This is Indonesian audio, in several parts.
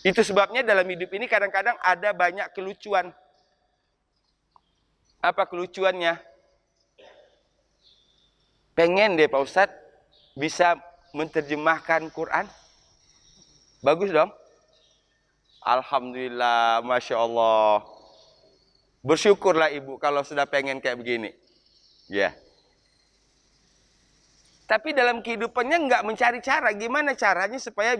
Itu sebabnya dalam hidup ini kadang-kadang ada banyak kelucuan. Apa kelucuannya? Pengen deh Pak Ustadz bisa menerjemahkan Quran. Bagus dong. Alhamdulillah, Masya Allah. Bersyukurlah ibu kalau sudah pengen kayak begini. Ya. Tapi dalam kehidupannya nggak mencari cara. Gimana caranya supaya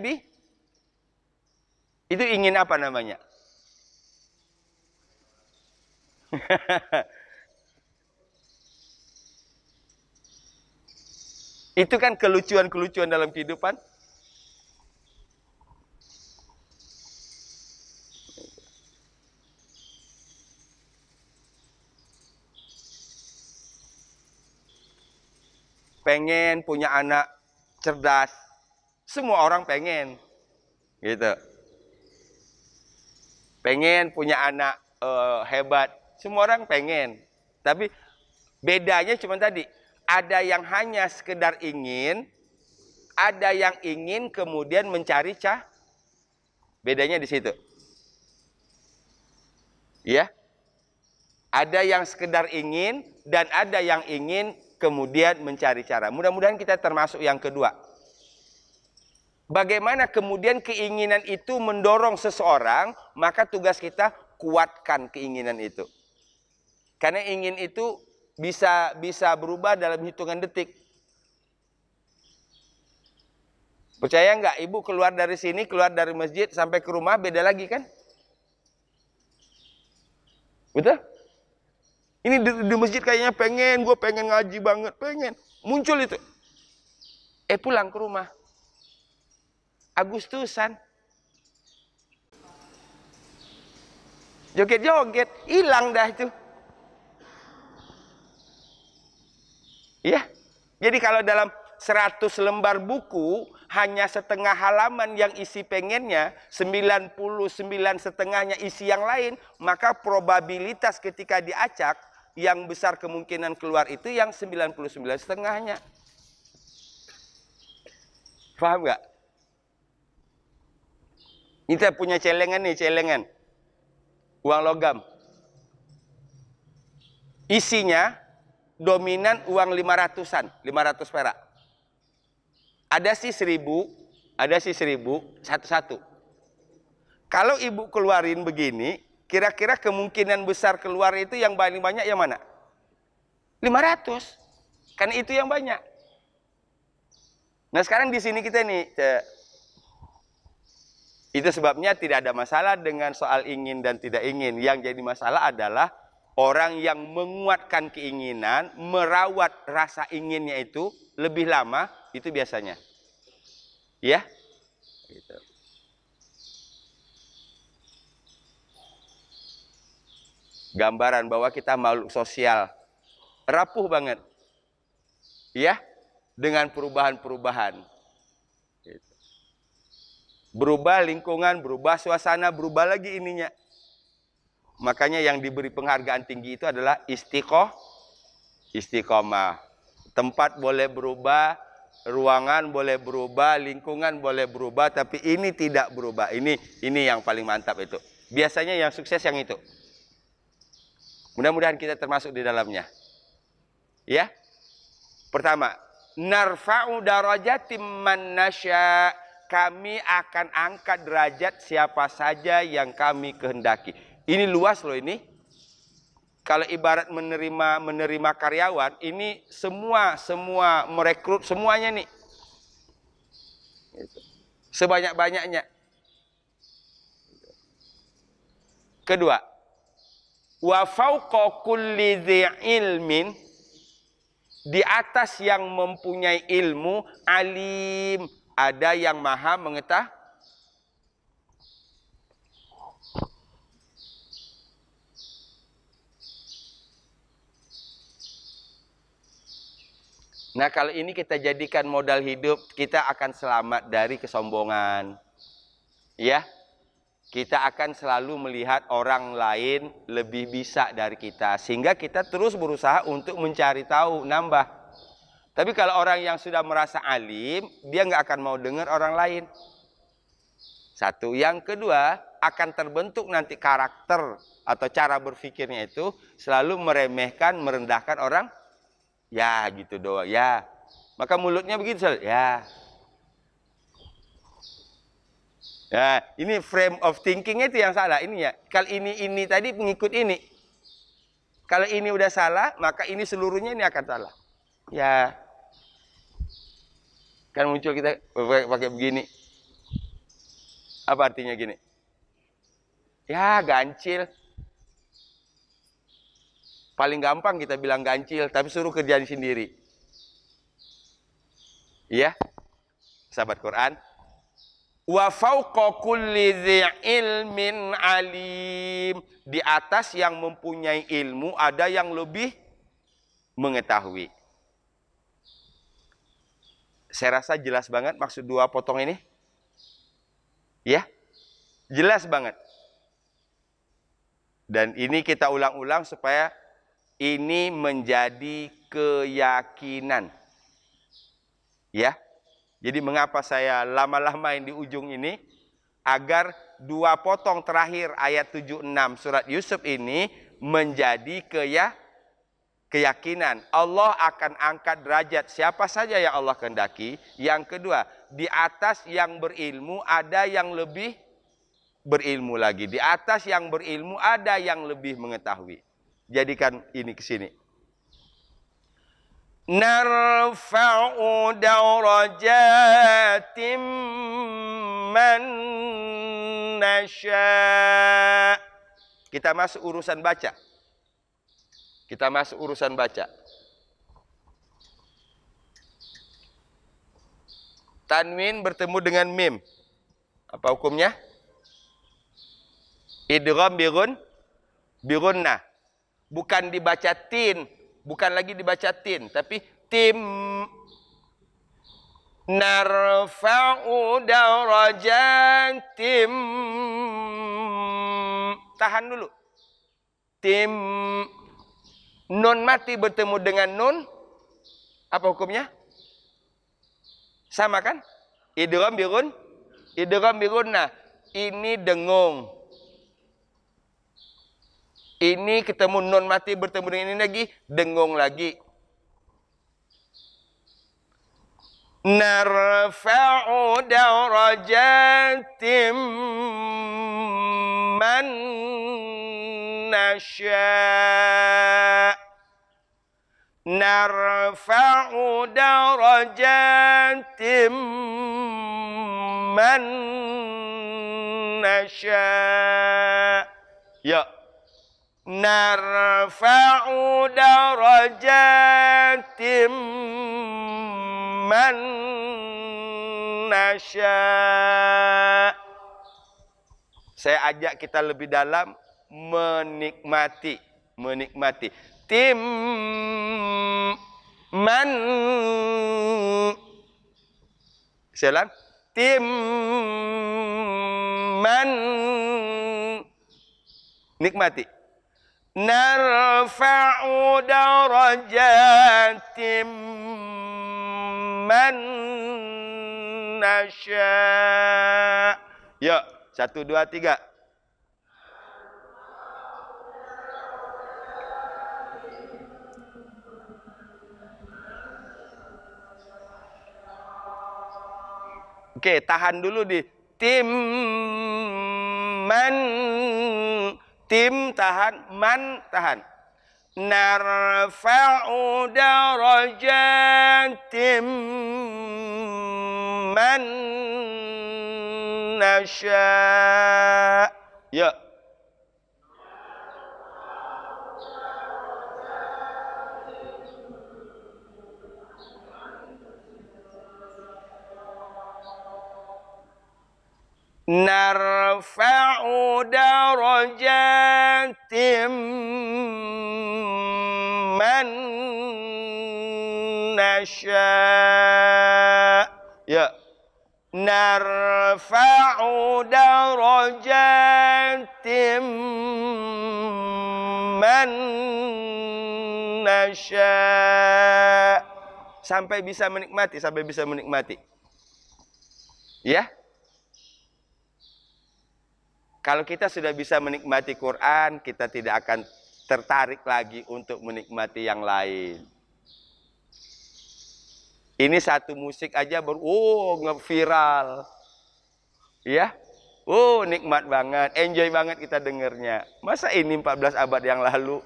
itu ingin apa namanya? Itu kan kelucuan-kelucuan dalam kehidupan. Pengen punya anak cerdas. Semua orang pengen. Gitu. Pengen punya anak hebat. Semua orang pengen. Tapi bedanya cuma tadi. Ada yang hanya sekedar ingin. Ada yang ingin kemudian mencari bedanya di situ. Ya. Ada yang sekedar ingin. Dan ada yang ingin kemudian mencari cara. Mudah-mudahan kita termasuk yang kedua. Bagaimana kemudian keinginan itu mendorong seseorang, maka tugas kita kuatkan keinginan itu. Karena ingin itu bisa berubah dalam hitungan detik. Percaya nggak? Ibu keluar dari sini, keluar dari masjid sampai ke rumah beda lagi kan? Betul? Ini di masjid kayaknya gue pengen ngaji banget, pengen. Muncul itu. Pulang ke rumah. Agustusan. Joget-joget, hilang dah itu. Iya. Jadi kalau dalam 100 lembar buku, hanya setengah halaman yang isi pengennya, 99 setengahnya isi yang lain, maka probabilitas ketika diacak, yang besar kemungkinan keluar itu yang 99 setengahnya. Paham nggak? Kita punya celengan nih, celengan. Uang logam. Isinya dominan uang 500-an, 500 perak. Ada sih 1000, satu-satu. Kalau ibu keluarin begini, kira-kira kemungkinan besar keluar itu yang paling banyak yang mana? 500. Kan itu yang banyak. Nah sekarang di sini kita nih, itu sebabnya tidak ada masalah dengan soal ingin dan tidak ingin. Yang jadi masalah adalah orang yang menguatkan keinginan, merawat rasa inginnya itu lebih lama, itu biasanya. Ya? Gitu. Gambaran bahwa kita makhluk sosial. Rapuh banget. Ya? Dengan perubahan-perubahan. Gitu. Berubah lingkungan, berubah suasana, berubah lagi ininya. Makanya yang diberi penghargaan tinggi itu adalah istiqomah. Tempat boleh berubah, ruangan boleh berubah, lingkungan boleh berubah, tapi ini tidak berubah. Ini yang paling mantap itu. Biasanya yang sukses yang itu. Mudah-mudahan kita termasuk di dalamnya. Ya. Pertama, narfa'u darajatim man nasya. Kami akan angkat derajat siapa saja yang kami kehendaki. Ini luas loh ini. Kalau ibarat menerima karyawan, ini semua merekrut semuanya nih. Sebanyak-banyaknya. Kedua, wa fauqa kulli dzi ilmin, di atas yang mempunyai ilmu, alim, ada yang maha mengetahui. Nah kalau ini kita jadikan modal hidup, kita akan selamat dari kesombongan. Ya, kita akan selalu melihat orang lain lebih bisa dari kita. Sehingga kita terus berusaha untuk mencari tahu, nambah. Tapi kalau orang yang sudah merasa alim, dia nggak akan mau dengar orang lain. Satu. Yang kedua, akan terbentuk nanti karakter atau cara berpikirnya itu selalu meremehkan, merendahkan orang. Ya, gitu doang. Ya. Maka mulutnya begitu. Ya. Ya, ini frame of thinkingnya itu yang salah. Ini ya. Kalau ini tadi pengikut ini. Kalau ini udah salah, maka ini seluruhnya ini akan salah. Ya. Kan muncul kita pakai begini. Apa artinya gini? Ya, gancil. Paling gampang kita bilang gancil, tapi suruh kerjain sendiri. Iya? Sahabat Quran. Wa fauqa kulli dzi ilmin alim. Di atas yang mempunyai ilmu ada yang lebih mengetahui. Saya rasa jelas banget maksud dua potong ini. Ya? Jelas banget. Dan ini kita ulang-ulang supaya ini menjadi keyakinan. Ya? Jadi mengapa saya lama-lamain di ujung ini? Agar dua potong terakhir ayat 76 surat Yusuf ini menjadi keyakinan. Allah akan angkat derajat siapa saja yang Allah kehendaki. Yang kedua, di atas yang berilmu ada yang lebih berilmu lagi. Di atas yang berilmu ada yang lebih mengetahui. Jadikan ini ke sini. Narfa'u darajatim man nasya. Kita masuk urusan baca. Kita masuk urusan baca. Tanwin bertemu dengan mim. Apa hukumnya? Idgham birunnah. Bukan dibaca tin. Bukan lagi dibaca tin, tapi tim. Narfa'u darajatim. Tahan dulu. Tim. Nun mati bertemu dengan nun. Apa hukumnya? Sama kan? Idgham birunnah. Ini dengung. Ini ketemu nun mati bertemu dengan ini lagi, dengung lagi. Narfa'u darajatim man nasya. Narfa'u darajatim man nasya. Ya. Narfa'u darajatim man nasya. Saya ajak kita lebih dalam menikmati. Tim man. Saya ulang. Tim man. Nikmati. Narfa'u darajatim man nasya. Ya, 1, 2, 3. Oke, tahan dulu di tim man. Tim tahan, man tahan. Narfa'u darajatim man nasya. Ya. Narfa'u darajatim man nasya. Ya. Narfa'u darajatim man nasya. Sampai bisa menikmati, Ya. Kalau kita sudah bisa menikmati Quran, kita tidak akan tertarik lagi untuk menikmati yang lain. Ini satu musik aja baru, nge-viral. Ya, nikmat banget, enjoy banget kita dengernya. Masa ini 14 abad yang lalu,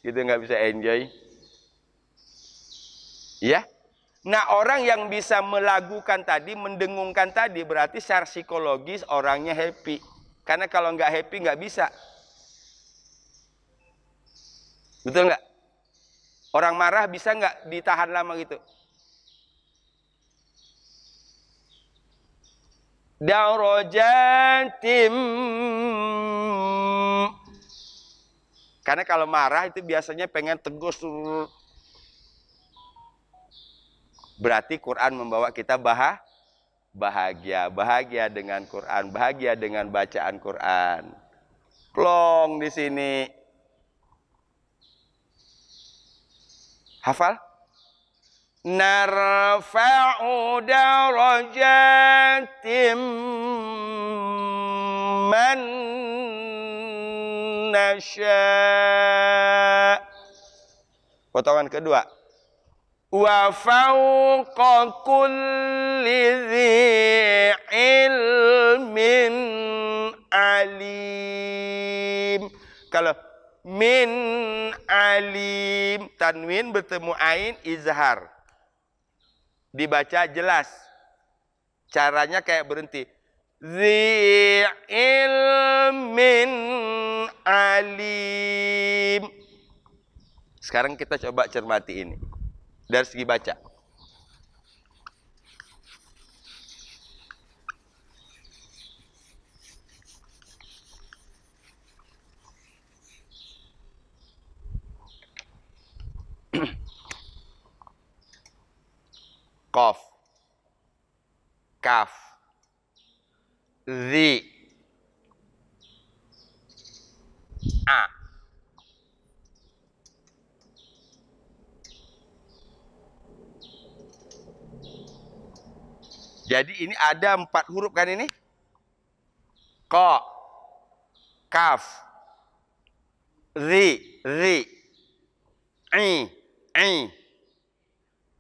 gitu nggak bisa enjoy? Ya. Nah, orang yang bisa melagukan tadi, mendengungkan tadi, berarti secara psikologis orangnya happy. Karena kalau nggak happy nggak bisa. Betul nggak? Orang marah bisa nggak ditahan lama gitu? Darajatim. Karena kalau marah itu biasanya pengen tegus. Berarti Quran membawa kita bahagia. Bahagia dengan Quran. Bahagia dengan bacaan Quran. Plong di sini. Hafal? Narfa'u darajatim man nasya. Potongan kedua. Wa fawqa kulli dhi ilmin alim. Kalau min alim, tanwin bertemu ain, izhar. Dibaca jelas. Caranya kayak berhenti. Dhi ilmin alim. Sekarang kita coba cermati ini. Dari segi baca. Qaf, kaf, zi, a. Jadi ini ada 4 huruf kan ini? Qa, kaf, zi, i,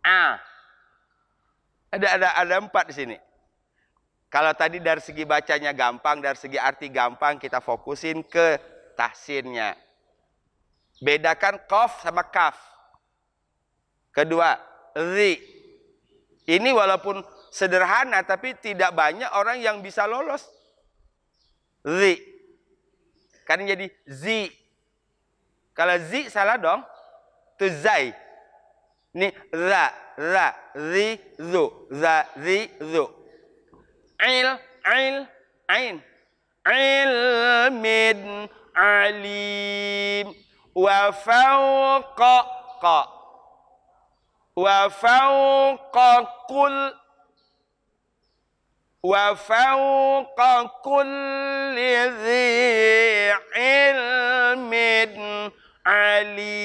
a. Ada 4 di sini. Kalau tadi dari segi bacanya gampang, dari segi arti gampang, kita fokusin ke tahsinnya. Bedakan qaf sama kaf. Kedua, zi. Ini walaupun sederhana, tapi tidak banyak orang yang bisa lolos. Zi. Kan jadi zi. Kalau zi salah dong. Itu zai. Ini ra, zi, zu, za, zi, zu. Ain. Ilmin alim. Wa fawqa qa. Wa fawqa kul. Wa fawqa kulli dhi ilmin alim.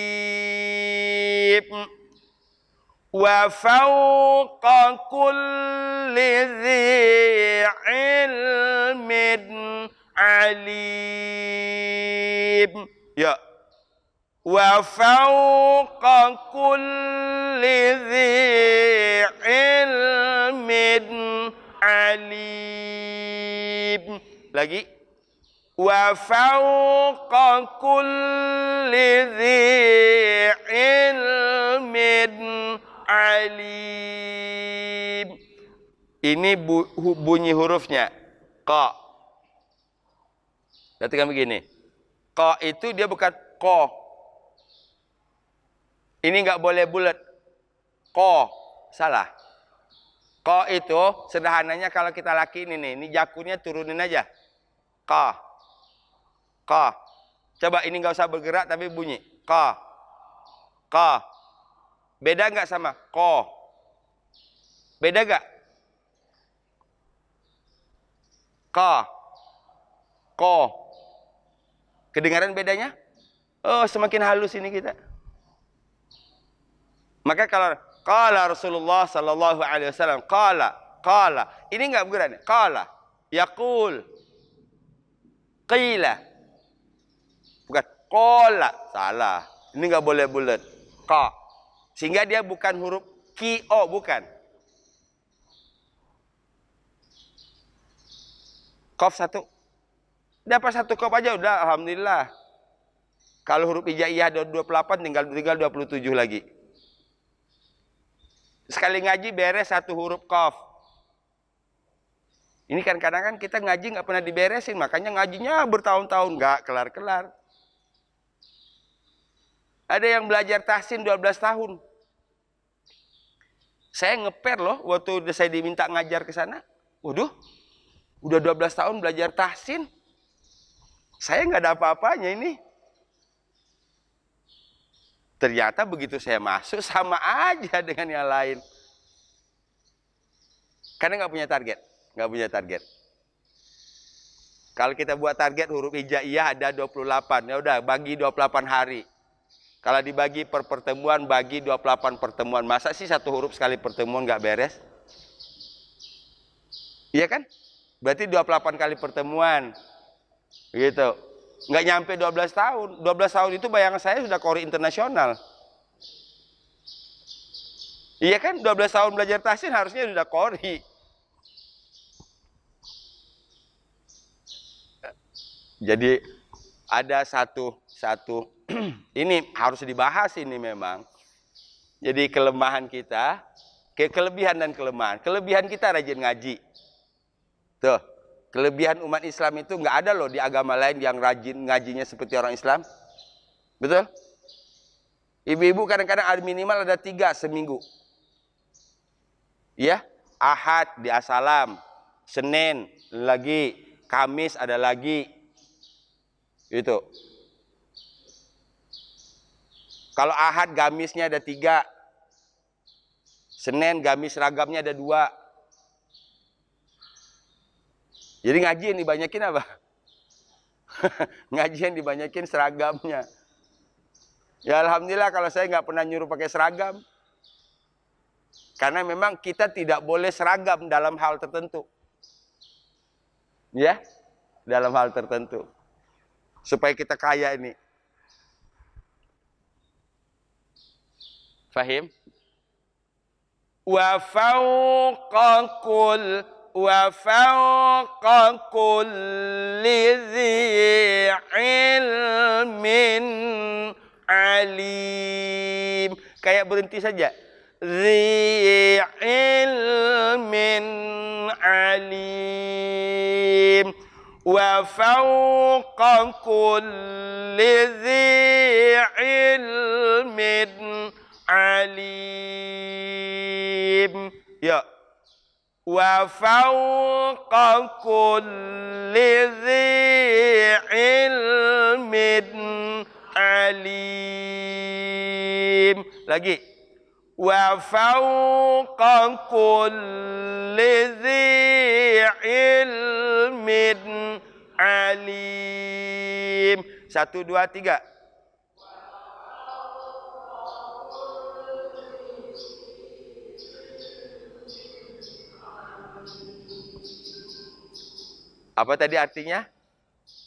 Wa fawqa kulli dhi ilmin alim. Ya. Wa fawqa kulli dhi ilmin alim. Lagi. Wa fawqa kulli dhi ilmin alim. Ini bunyi hurufnya. Qa. Perhatikan begini. Qa itu dia bukan ko. Ini nggak boleh bulat. Ko. Salah. Ko itu sederhananya kalau kita laki ini jakunnya turunin aja. Ka. Ka. Coba ini nggak usah bergerak tapi bunyi. Ka. Ka. Beda nggak sama ko? Beda nggak? Ka. Ko. Kedengaran bedanya? Oh, semakin halus ini kita. Maka kalau qala Rasulullah sallallahu alaihi wasallam qala, ini enggak bergerak. Qala, yaqul. Qila. Bukan qala. Salah. Ini nggak boleh bulat. Qa. Sehingga dia bukan huruf Q-O, bukan. Qaf satu. Dapat satu qaf aja udah, alhamdulillah. Kalau huruf hijaiyah ada 28, tinggal 27 lagi. Sekali ngaji beres satu huruf qaf. Ini kan kadang-kadang kita ngaji nggak pernah diberesin, makanya ngajinya bertahun-tahun nggak kelar-kelar. Ada yang belajar tahsin 12 tahun. Saya ngeper loh waktu saya diminta ngajar ke sana. Waduh, udah 12 tahun belajar tahsin. Saya nggak ada apa-apanya ini. Ternyata begitu saya masuk sama aja dengan yang lain. Karena nggak punya target. Nggak punya target. Kalau kita buat target huruf hijaiyah ada 28. Ya udah bagi 28 hari. Kalau dibagi per pertemuan, bagi 28 pertemuan. Masa sih satu huruf sekali pertemuan nggak beres? Iya kan? Berarti 28 kali pertemuan. Begitu. Nggak nyampe 12 tahun. 12 tahun itu bayangan saya sudah qori internasional. Iya kan? 12 tahun belajar tahsin harusnya sudah qori. Jadi ada satu ini harus dibahas ini memang. Jadi kelemahan kita, kelebihan dan kelemahan. Kelebihan kita rajin ngaji. Tuh, kelebihan umat Islam itu nggak ada loh di agama lain yang rajin ngajinya seperti orang Islam. Betul? Ibu-ibu kadang-kadang minimal ada 3 seminggu. Ya, Ahad di Asalam, Senin lagi, Kamis ada lagi. Itu. Kalau Ahad gamisnya ada 3. Senin gamis ragamnya ada 2. Jadi ngaji yang dibanyakin apa? Ngaji yang dibanyakin seragamnya. Ya alhamdulillah kalau saya nggak pernah nyuruh pakai seragam. Karena memang kita tidak boleh seragam dalam hal tertentu. Ya, dalam hal tertentu. Supaya kita kaya ini. Fahim? Wa fawqa kulli dhi ilmin alim. Kayak berhenti saja. Dhi ilmin alim. Wa fawqa kulli dhi ilmin alim. Ya. Wa fawqa kulli dhi ilmin alim. Lagi. Wa fawqa kulli dhi ilmin alim. 1, 2, 3. Apa tadi artinya?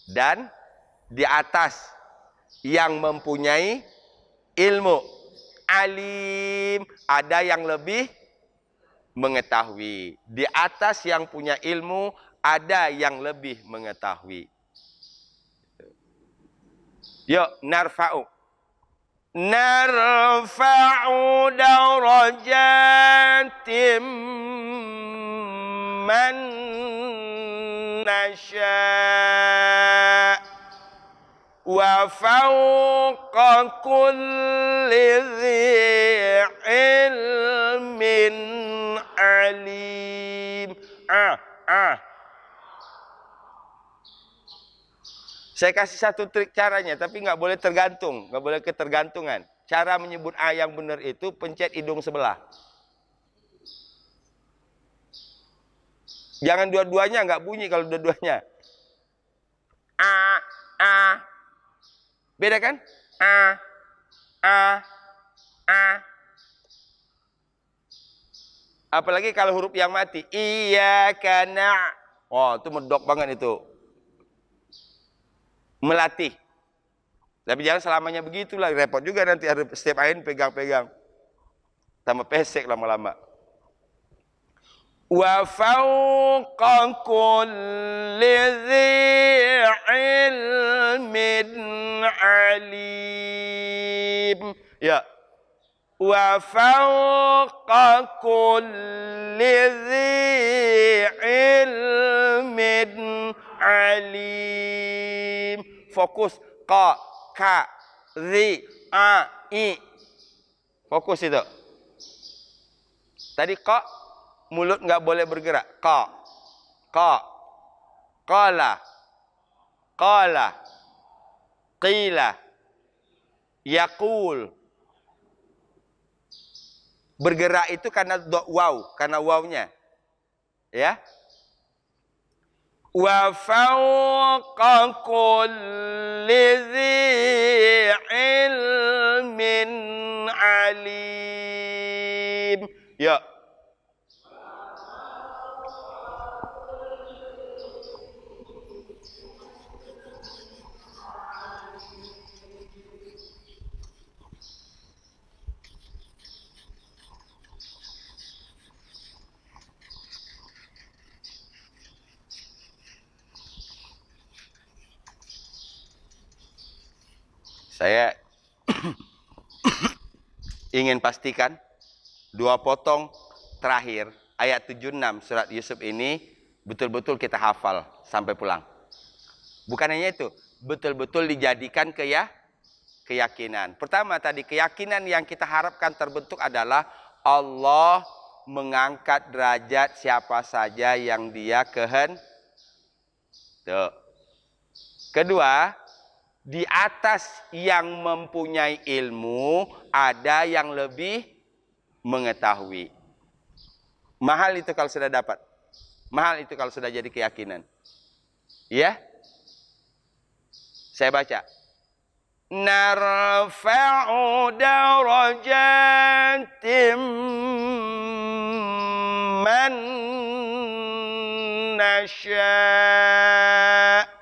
Dan di atas yang mempunyai ilmu. Alim, ada yang lebih mengetahui. Di atas yang punya ilmu, ada yang lebih mengetahui. Yuk, narfa'u. Narfa'u darajatim man nasya' wa fawqa kulli dhi ilmin alim. Saya kasih satu trik caranya, tapi nggak boleh tergantung, nggak boleh ketergantungan. Cara menyebut A yang benar itu pencet hidung sebelah. Jangan dua-duanya, nggak bunyi kalau dua-duanya. A. Beda kan? A. Apalagi kalau huruf yang mati. Iyyaka na'. Oh, itu medok banget itu. Melatih. Tapi jangan selamanya begitulah, repot juga nanti ada setiap ain pegang-pegang. Tambah pesek lama-lama. Wa fawqa kulli dhi ilmin alim. Ya. Wa fawqa kulli dhi ilmin alim. Fokus. Ka, ka, zi, a, i. Fokus itu. Tadi ka, mulut nggak boleh bergerak. Ka, ka, qala, qala, qila, yaqul. Bergerak itu karena waw, karena wawnya. Ya. Wa fawqa kulli dhi ilmin alim. Ya. Saya ingin pastikan 2 potong terakhir ayat 76 surat Yusuf ini betul-betul kita hafal sampai pulang. Bukan hanya itu, betul-betul dijadikan keyakinan. Pertama tadi, keyakinan yang kita harapkan terbentuk adalah Allah mengangkat derajat siapa saja yang Dia kehendaki. Kedua, di atas yang mempunyai ilmu, ada yang lebih mengetahui. Mahal itu kalau sudah dapat. Mahal itu kalau sudah jadi keyakinan. Ya? Saya baca. Narfa'u darajatim man nasya'.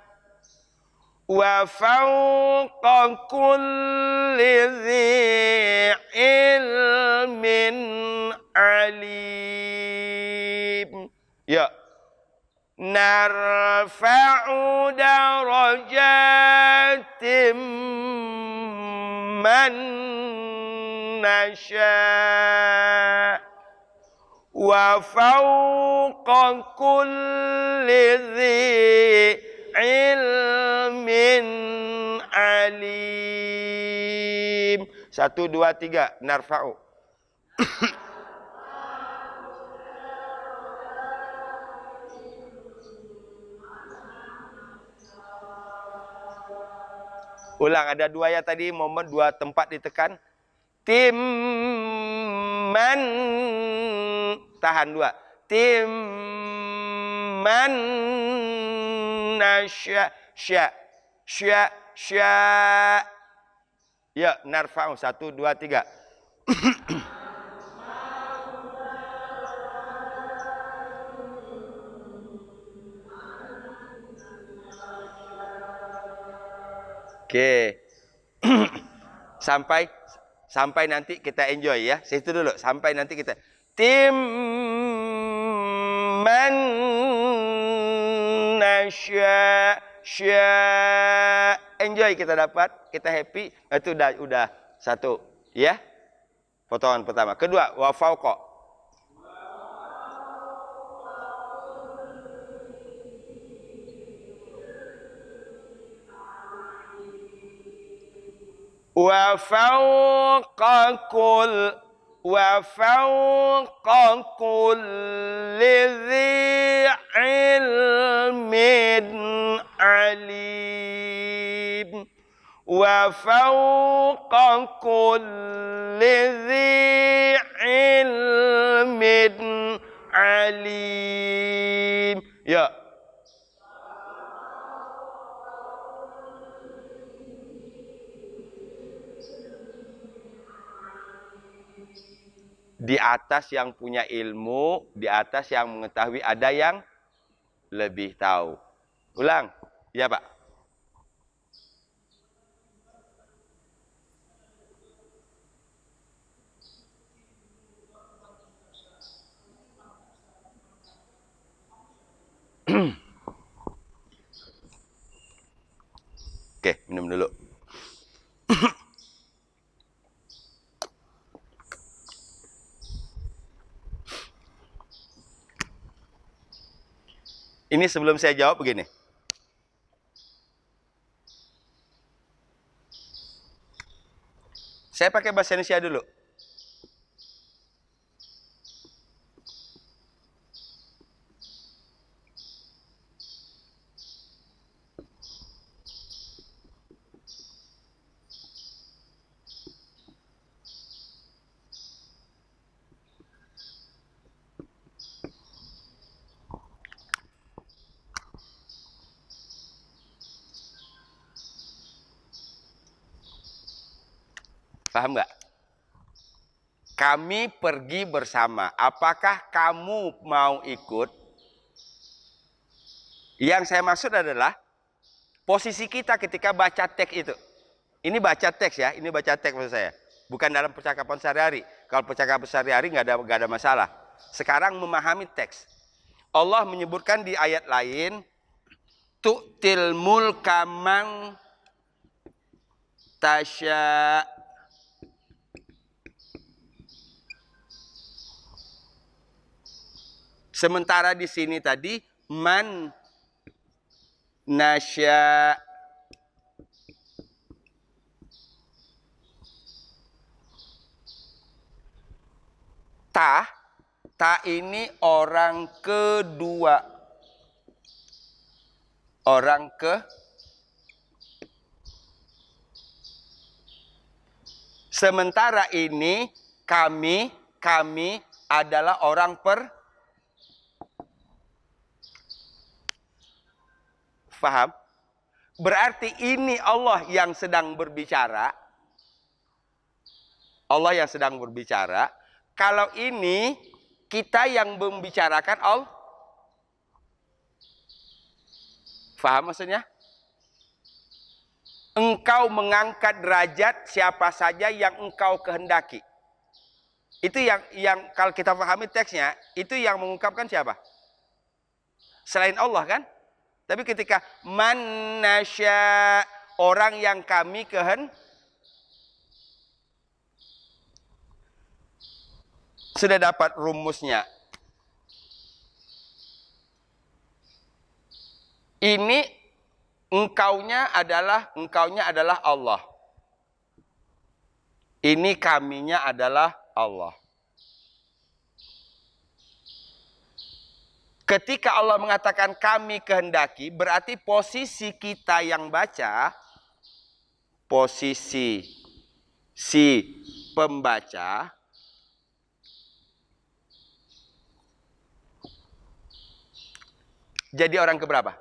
Wa fawqa kulli dhi ilmin alim. Ya. Narfa'u darajatim man nasya' wa fawqa kulli dhi ilmin alim. 1, 2, 3. Narfa'u. Ulang, ada 2 ya tadi, momen 2 tempat ditekan. Timman. Tahan 2. Timman nasya, sya, sya, sya. Ya, narfa'u. 1, 2, 3. Oke. Sampai nanti kita enjoy ya. Situ dulu. Sampai nanti kita timman nasya, sya. Enjoy kita dapat, kita happy. Itu udah 1 ya. Potongan pertama. Kedua, wa fawqa. Wa fawqa kulli dhi ilmin alim. Wa fawqa kulli dhi ilmin alim. Ya. Di atas yang punya ilmu, di atas yang mengetahui, ada yang lebih tahu. Ulang. Ya, Pak. Ini sebelum saya jawab begini. Saya pakai bahasa Indonesia dulu. Paham nggak? Kami pergi bersama. Apakah kamu mau ikut? Yang saya maksud adalah posisi kita ketika baca teks itu. Ini baca teks ya, ini baca teks maksud saya. Bukan dalam percakapan sehari-hari. Kalau percakapan sehari-hari nggak ada masalah. Sekarang memahami teks. Allah menyebutkan di ayat lain, tu'til mulka man tasya. Sementara di sini tadi man nasya. Ta ini orang kedua. Orang sementara ini kami adalah orang Faham? Berarti ini Allah yang sedang berbicara. Allah yang sedang berbicara. Kalau ini kita yang membicarakan Allah. Faham maksudnya? Engkau mengangkat derajat siapa saja yang engkau kehendaki. Itu yang kalau kita pahami teksnya, itu yang mengungkapkan siapa? Selain Allah kan? Tapi ketika man nasya, orang yang kami sudah dapat rumusnya. Ini engkaunya adalah Allah. Ini kaminya adalah Allah. Ketika Allah mengatakan kami kehendaki, berarti posisi kita yang baca, posisi si pembaca, jadi orang keberapa?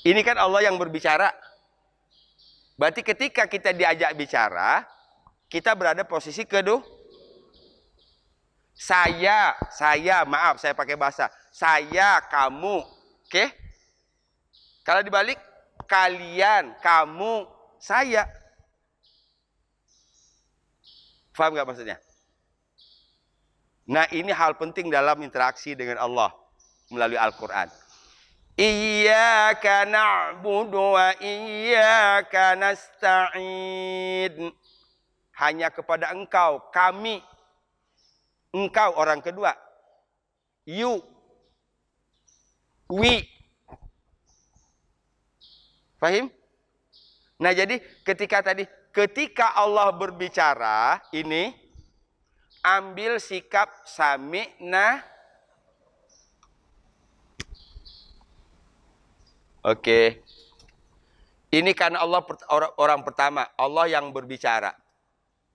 Ini kan Allah yang berbicara. Berarti ketika kita diajak bicara, kita berada posisi kedua. Saya, maaf saya pakai bahasa. Saya, kamu. Oke? Kalau dibalik, kalian, kamu, saya. Paham nggak maksudnya? Nah ini hal penting dalam interaksi dengan Allah melalui Al-Quran. Iyyaka na'budu wa iyyaka nasta'in. Hanya kepada engkau, kami. Engkau orang kedua. You. We. Fahim? Nah jadi ketika Allah berbicara ini, ambil sikap sami'na. Oke. Ini karena Allah orang pertama, Allah yang berbicara.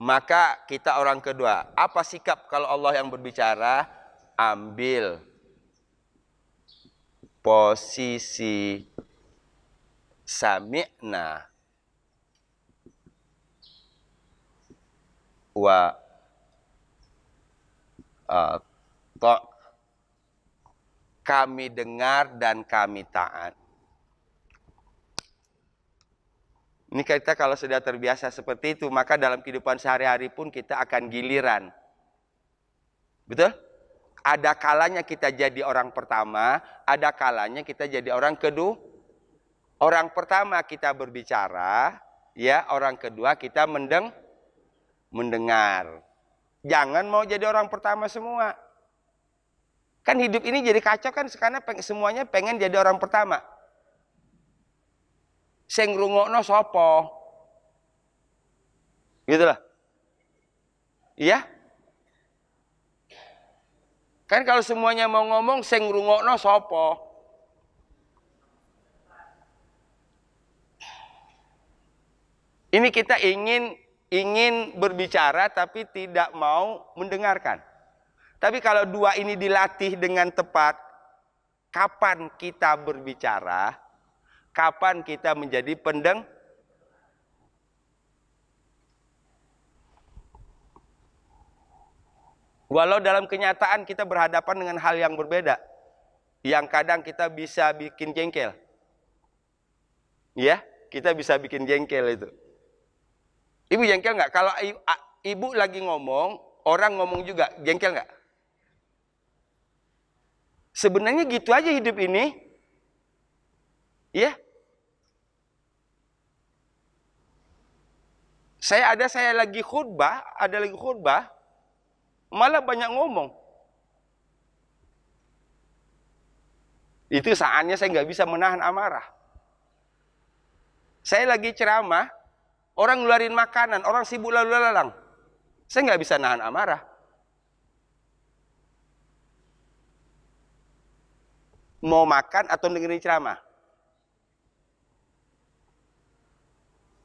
Maka kita orang kedua. Apa sikap kalau Allah yang berbicara? Ambil posisi sami'na wa kami dengar dan kami taat. Ini kita kalau sudah terbiasa seperti itu, maka dalam kehidupan sehari-hari pun kita akan giliran. Betul? Ada kalanya kita jadi orang pertama, ada kalanya kita jadi orang kedua. Orang pertama kita berbicara, ya, orang kedua kita mendengar. Jangan mau jadi orang pertama semua. Kan hidup ini jadi kacau kan karena semuanya pengen jadi orang pertama. Sing ngrungokno sapa? Gitu lah. Iya? Kan kalau semuanya mau ngomong sing ngrungokno sapa? Ini kita ingin berbicara tapi tidak mau mendengarkan. Tapi kalau dua ini dilatih dengan tepat, kapan kita berbicara, kapan kita menjadi walau dalam kenyataan kita berhadapan dengan hal yang berbeda, yang kadang kita bisa bikin jengkel. Ya, kita bisa bikin jengkel itu. Ibu jengkel nggak? Kalau ibu lagi ngomong, orang ngomong juga, jengkel nggak? Sebenarnya gitu aja hidup ini. Ya. Saya lagi khutbah, malah banyak ngomong. Itu saatnya saya nggak bisa menahan amarah. Saya lagi ceramah, orang ngeluarin makanan, orang sibuk lalu lalang. Saya nggak bisa nahan amarah. Mau makan atau dengerin ceramah?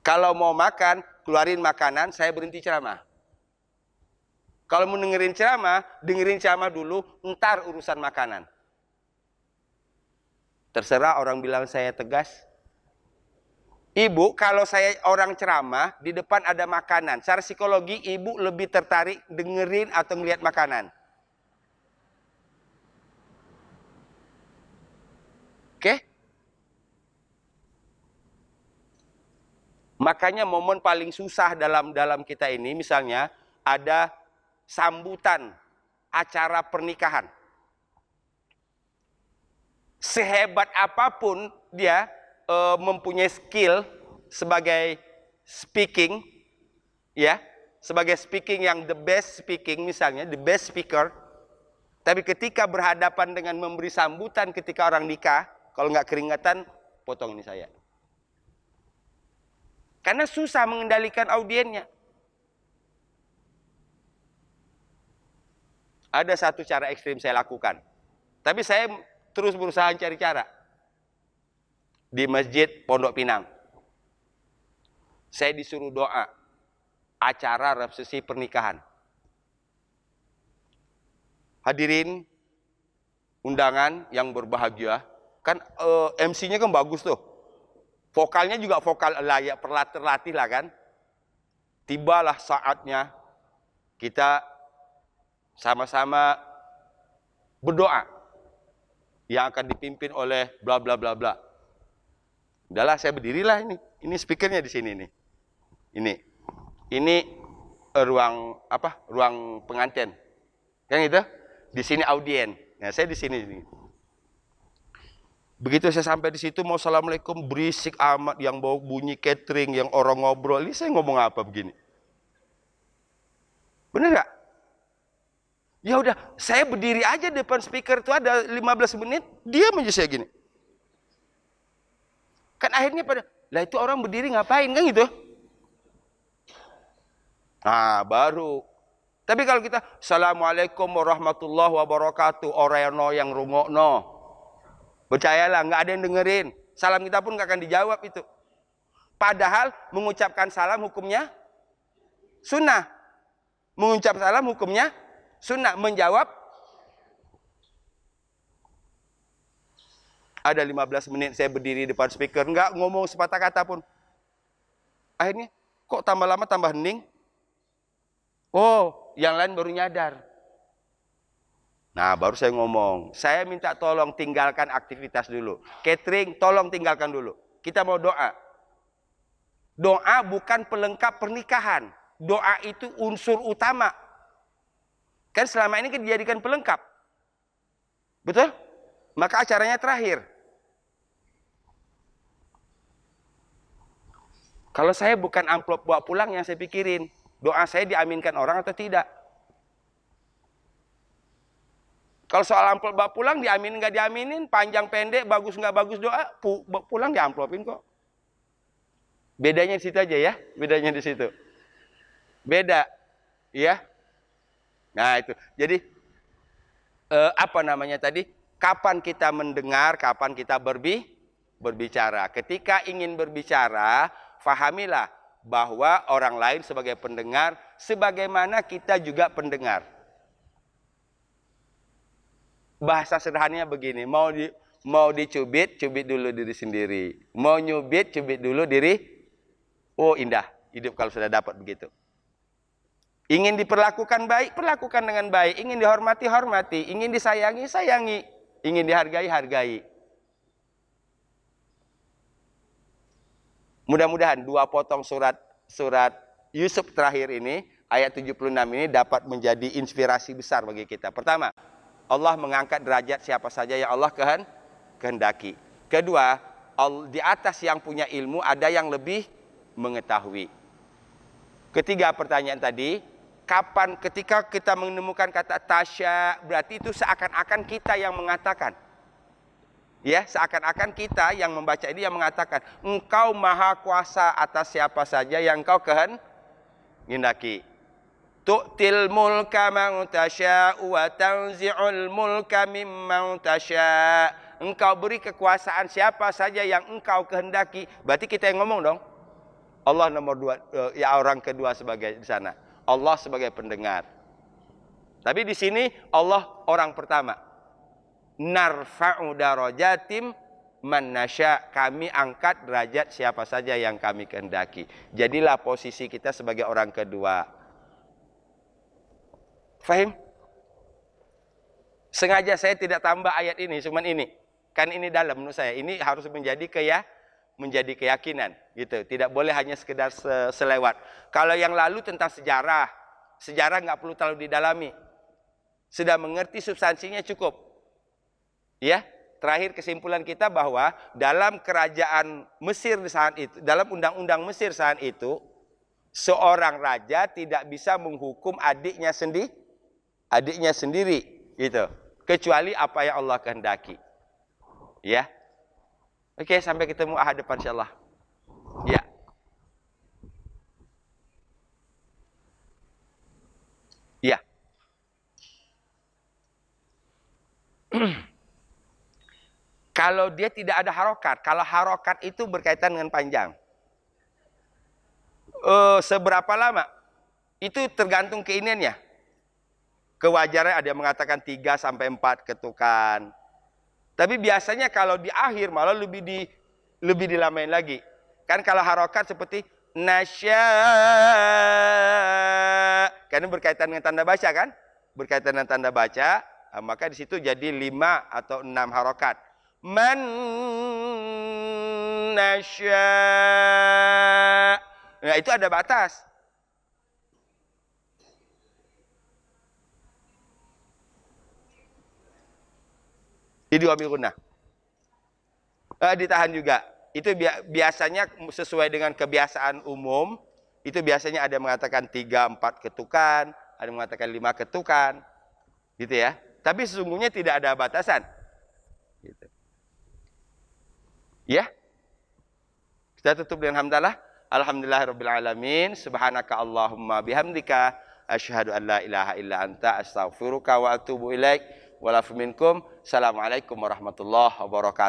Kalau mau makan, keluarin makanan, saya berhenti ceramah. Kalau mau dengerin ceramah dulu, ntar urusan makanan. Terserah orang bilang saya tegas. Ibu, kalau saya orang ceramah, di depan ada makanan. Secara psikologi, ibu lebih tertarik dengerin atau ngeliat makanan. Oke? Makanya momen paling susah dalam kita ini, misalnya, ada sambutan acara pernikahan. Sehebat apapun dia mempunyai skill sebagai speaking, ya, sebagai speaking yang the best speaking, misalnya the best speaker, tapi ketika berhadapan dengan memberi sambutan ketika orang nikah, kalau nggak keringetan, potong ini saya. Karena susah mengendalikan audiennya. Ada satu cara ekstrim saya lakukan, tapi saya terus berusaha cari cara. Di Masjid Pondok Pinang, saya disuruh doa acara resepsi pernikahan. Hadirin undangan yang berbahagia, kan MC-nya kan bagus tuh, vokalnya juga vokal layak terlatih lah kan. Tibalah saatnya kita sama-sama berdoa yang akan dipimpin oleh bla bla bla bla. Udahlah, saya berdirilah ini. Ini speakernya di sini nih. Ini ruang apa? Ruang pengantin. Kan itu? Di sini audien. Nah, saya di sini. Begitu saya sampai di situ mau assalamualaikum, berisik amat, yang bau bunyi catering, yang orang ngobrol. Ini saya ngomong apa begini? Bener nggak? Ya udah, saya berdiri aja depan speaker itu ada 15 menit, diam aja saya gini. Kan akhirnya lah itu orang berdiri ngapain kan gitu. Nah baru. Tapi kalau kita assalamualaikum warahmatullahi wabarakatuh, oreno yang rungokno, percayalah nggak ada yang dengerin. Salam kita pun nggak akan dijawab itu. Padahal mengucapkan salam hukumnya sunnah. Mengucap salam hukumnya sunnah. Menjawab ada 15 menit saya berdiri di depan speaker, nggak ngomong sepatah kata pun. Akhirnya, kok tambah lama tambah hening? Oh, yang lain baru nyadar. Nah, baru saya ngomong. Saya minta tolong tinggalkan aktivitas dulu. Catering, tolong tinggalkan dulu. Kita mau doa. Doa bukan pelengkap pernikahan. Doa itu unsur utama. Kan selama ini kan dijadikan pelengkap. Betul? Maka acaranya terakhir. Kalau saya bukan amplop bawa pulang yang saya pikirin, doa saya diaminkan orang atau tidak. Kalau soal amplop bawa pulang, diaminin nggak diaminin, panjang pendek, bagus nggak bagus doa, pulang diamplopin kok. Bedanya di situ aja ya, bedanya di situ. Beda, ya. Nah itu, jadi apa namanya tadi? Kapan kita mendengar, kapan kita berbicara. Ketika ingin berbicara, fahamilah bahwa orang lain sebagai pendengar, sebagaimana kita juga pendengar. Bahasa sederhananya begini, mau dicubit, cubit dulu diri sendiri. Mau nyubit, cubit dulu diri. Oh indah, hidup kalau sudah dapat begitu. Ingin diperlakukan baik, perlakukan dengan baik. Ingin dihormati, hormati. Ingin disayangi, sayangi. Ingin dihargai, hargai. Mudah-mudahan 2 potong surat Yusuf terakhir ini, ayat 76 ini dapat menjadi inspirasi besar bagi kita. Pertama, Allah mengangkat derajat siapa saja yang Allah kehendaki. Kedua, di atas yang punya ilmu ada yang lebih mengetahui. Ketiga pertanyaan tadi, ketika kita menemukan kata tasya, berarti itu seakan-akan kita yang mengatakan. Ya, seakan-akan kita yang membaca ini yang mengatakan, engkau maha kuasa atas siapa saja yang engkau kehendaki. Tu'til mulka man tasya'u wa tanzi'ul mulka mimman tasya'. Engkau beri kekuasaan siapa saja yang engkau kehendaki. Berarti kita yang ngomong dong. Allah nomor 2, ya orang kedua sebagai di sana. Allah sebagai pendengar. Tapi di sini Allah orang pertama. Narfa'u darajatim man nasya'. Kami angkat derajat siapa saja yang kami kehendaki. Jadilah posisi kita sebagai orang kedua. Fahim? Sengaja saya tidak tambah ayat ini, cuman ini. Kan ini dalam menurut saya. Ini harus menjadi keyakinan, gitu. Tidak boleh hanya sekedar selewat. Kalau yang lalu tentang sejarah nggak perlu terlalu didalami. Sudah mengerti substansinya cukup. Ya, terakhir kesimpulan kita bahwa dalam kerajaan Mesir di saat itu, dalam undang-undang Mesir saat itu, seorang raja tidak bisa menghukum adiknya sendiri, gitu. Kecuali apa yang Allah kehendaki. Ya. Oke, sampai ketemu ahad depan insyaallah. Ya. Ya. Kalau dia tidak ada harokat, kalau harokat itu berkaitan dengan panjang. Seberapa lama? Itu tergantung keinginannya. Kewajaran ada yang mengatakan 3 sampai 4 ketukan. Tapi biasanya kalau di akhir malah lebih dilamain lagi. Kan kalau harokat seperti nasya, karena berkaitan dengan tanda baca kan? Berkaitan dengan tanda baca, maka di situ jadi 5 atau 6 harokat. Man nasya. Nah itu ada batas. Ditahan juga. Itu biasanya sesuai dengan kebiasaan umum. Itu biasanya ada yang mengatakan 3-4 ketukan, ada yang mengatakan 5 ketukan, gitu ya. Tapi sesungguhnya tidak ada batasan. Gitu. Ya. Kita tutup dengan hamdalah. Alhamdulillahirabbil alamin. Subhanaka Allahumma bihamdika asyhadu an la ilaha illa anta astaghfiruka wa atubu ilaik. Walafu minkum. Assalamualaikum warahmatullahi wabarakatuh.